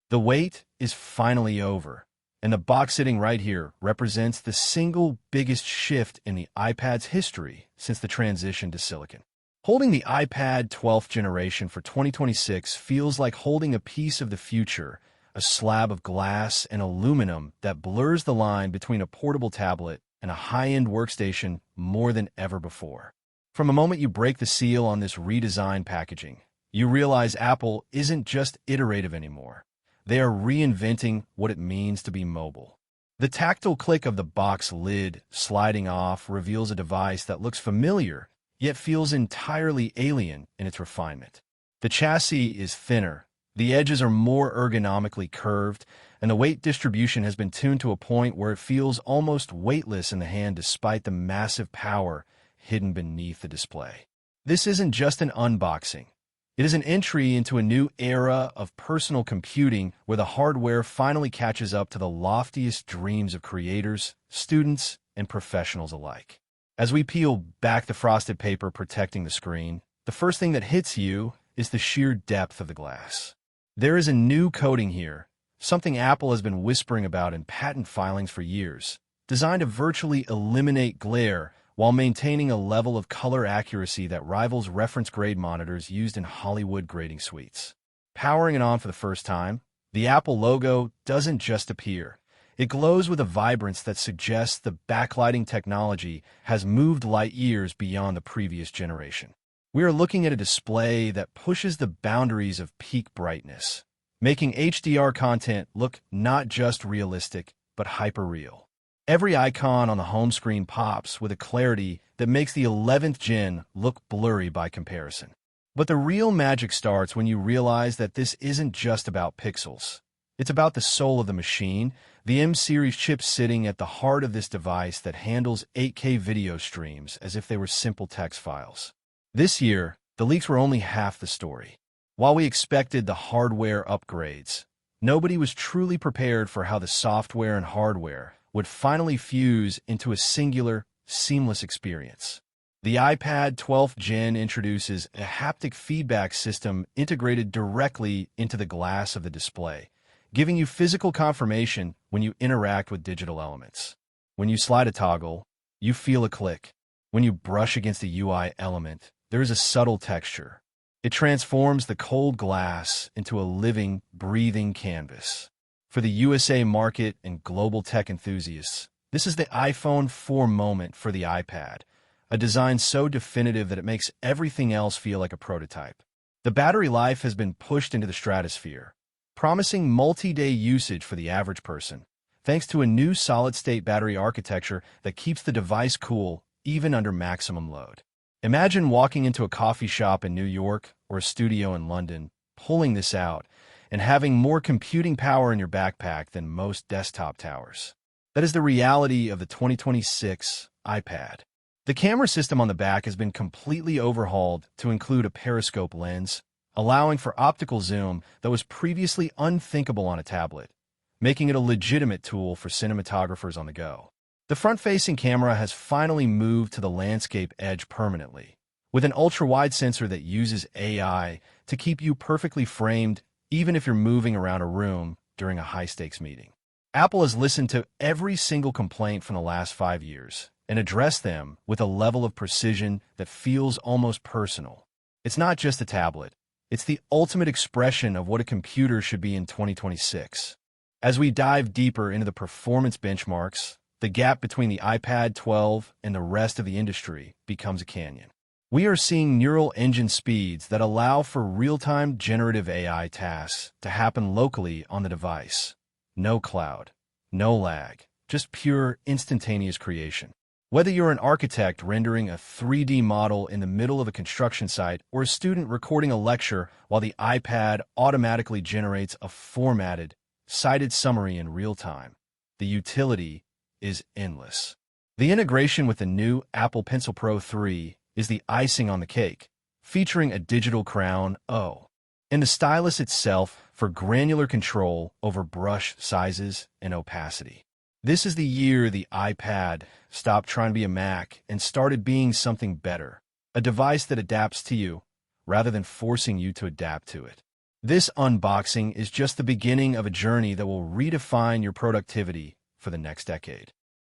The wait is finally over, and the box sitting right here represents the single biggest shift in the iPad's history since the transition to silicon. Holding the iPad 12th generation for 2026 feels like holding a piece of the future, a slab of glass and aluminum that blurs the line between a portable tablet and a high-end workstation more than ever before. From the moment you break the seal on this redesigned packaging, you realize Apple isn't just iterative anymore. They are reinventing what it means to be mobile. The tactile click of the box lid sliding off reveals a device that looks familiar, yet feels entirely alien in its refinement. The chassis is thinner, the edges are more ergonomically curved, and the weight distribution has been tuned to a point where it feels almost weightless in the hand despite the massive power hidden beneath the display. This isn't just an unboxing. It is an entry into a new era of personal computing where the hardware finally catches up to the loftiest dreams of creators, students, and professionals alike. As we peel back the frosted paper protecting the screen, the first thing that hits you is the sheer depth of the glass. There is a new coating here, something Apple has been whispering about in patent filings for years, designed to virtually eliminate glare while maintaining a level of color accuracy that rivals reference-grade monitors used in Hollywood grading suites. Powering it on for the first time, the Apple logo doesn't just appear. It glows with a vibrance that suggests the backlighting technology has moved light years beyond the previous generation. We are looking at a display that pushes the boundaries of peak brightness, making HDR content look not just realistic, but hyper-real. Every icon on the home screen pops with a clarity that makes the 11th gen look blurry by comparison. But the real magic starts when you realize that this isn't just about pixels. It's about the soul of the machine, the M-series chip sitting at the heart of this device that handles 8K video streams as if they were simple text files. This year, the leaks were only half the story. While we expected the hardware upgrades, nobody was truly prepared for how the software and hardware would finally fuse into a singular, seamless experience. The iPad 12th Gen introduces a haptic feedback system integrated directly into the glass of the display, giving you physical confirmation when you interact with digital elements. When you slide a toggle, you feel a click. When you brush against a UI element, there is a subtle texture. It transforms the cold glass into a living, breathing canvas. For the USA market and global tech enthusiasts, this is the iPhone 4 moment for the iPad, a design so definitive that it makes everything else feel like a prototype. The battery life has been pushed into the stratosphere, promising multi-day usage for the average person, thanks to a new solid-state battery architecture that keeps the device cool even under maximum load. Imagine walking into a coffee shop in New York or a studio in London, pulling this out, and having more computing power in your backpack than most desktop towers. That is the reality of the 2026 iPad. The camera system on the back has been completely overhauled to include a periscope lens, allowing for optical zoom that was previously unthinkable on a tablet, making it a legitimate tool for cinematographers on the go. The front-facing camera has finally moved to the landscape edge permanently, with an ultra-wide sensor that uses AI to keep you perfectly framed even if you're moving around a room during a high-stakes meeting. Apple has listened to every single complaint from the last 5 years and addressed them with a level of precision that feels almost personal. It's not just a tablet. It's the ultimate expression of what a computer should be in 2026. As we dive deeper into the performance benchmarks, the gap between the iPad 12 and the rest of the industry becomes a canyon. We are seeing neural engine speeds that allow for real-time generative AI tasks to happen locally on the device. No cloud, no lag, just pure instantaneous creation. Whether you're an architect rendering a 3D model in the middle of a construction site or a student recording a lecture while the iPad automatically generates a formatted, cited summary in real time, the utility is endless. The integration with the new Apple Pencil Pro 3 is the icing on the cake, featuring a digital crown O, and the stylus itself for granular control over brush sizes and opacity. This is the year the iPad stopped trying to be a Mac and started being something better, a device that adapts to you rather than forcing you to adapt to it. This unboxing is just the beginning of a journey that will redefine your productivity for the next decade.